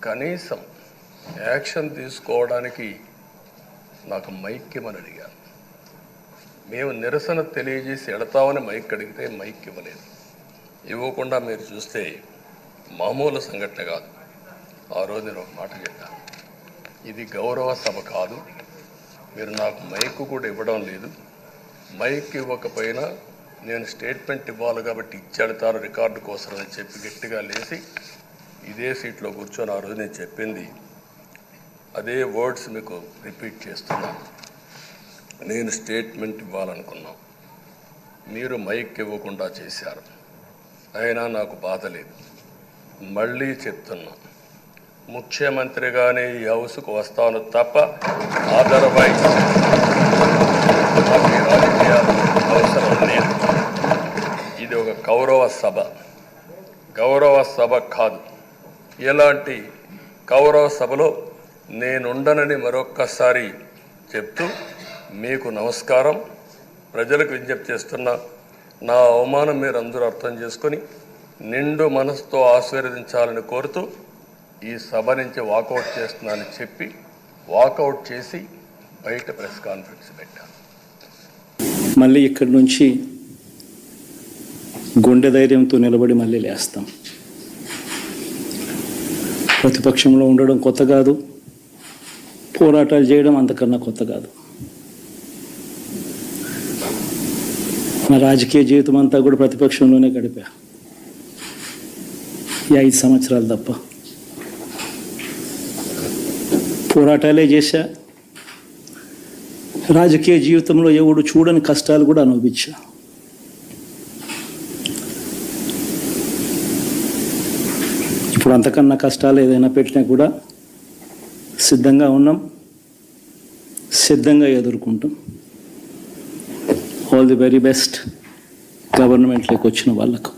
కనీసం యాక్షన్ తీసుకోవడానికి నాకు మైక్ ఇవ్వమని అడిగాను. మేము నిరసన తెలియజేసి వెళతామని మైక్ అడిగితే మైక్ ఇవ్వలేదు. ఇవ్వకుండా మీరు చూస్తే మామూలు సంఘటన కాదు. ఆ రోజు నేను ఒక మాట చెప్పాను, ఇది గౌరవ సభ కాదు, మీరు నాకు మైక్ కూడా ఇవ్వడం లేదు, మైక్ ఇవ్వకపోయినా నేను స్టేట్మెంట్ ఇవ్వాలి కాబట్టి ఇచ్చేడతాను రికార్డు కోసం అని చెప్పి గట్టిగా లేచి ఇదే సీట్లో కూర్చొని ఆ రోజు నేను చెప్పింది అదే వర్డ్స్ మీకు రిపీట్ చేస్తున్నాను. నేను స్టేట్మెంట్ ఇవ్వాలనుకున్నాను, మీరు మైక్ ఇవ్వకుండా చేశారు. అయినా నాకు బాధ లేదు. మళ్ళీ చెప్తున్నా, ముఖ్యమంత్రిగానే ఈ హౌస్కు వస్తాను తప్ప అదర్వైజ్ నాకు రాజకీయాలు అవసరం లేదు. ఇది ఒక గౌరవ సభ కాదు. ఎలాంటి గౌరవ సభలో నేనుండనని మరొక్కసారి చెప్తూ మీకు నమస్కారం. ప్రజలకు విజ్ఞప్తి చేస్తున్నా, నా అవమానం మీరు అందరూ అర్థం చేసుకొని నిండు మనసుతో ఆశీర్వదించాలని కోరుతూ ఈ సభ నుంచి వాకౌట్ చేస్తున్నానని చెప్పి వాకౌట్ చేసి బయట ప్రెస్ కాన్ఫరెన్స్ పెట్టాను. మళ్ళీ ఇక్కడి నుంచి గుండె ధైర్యంతో నిలబడి మళ్ళీ లేస్తాం. ప్రతిపక్షంలో ఉండడం కొత్త కాదు, పోరాటాలు చేయడం అంతకన్నా కొత్త కాదు. నా రాజకీయ జీవితం అంతా కూడా ప్రతిపక్షంలోనే గడిపా, ఈ 5 సంవత్సరాలు తప్ప. పోరాటాలే చేశా. రాజకీయ జీవితంలో ఎవడు చూడని కష్టాలు కూడా అనుభవించా. ఇప్పుడు అంతకన్నా కష్టాలు ఏదైనా పెట్టినా కూడా సిద్ధంగా ఉన్నాం, సిద్ధంగా ఎదుర్కొంటాం. ఆల్ ది వెరీ బెస్ట్ గవర్నమెంట్లోకి వచ్చిన వాళ్ళకు.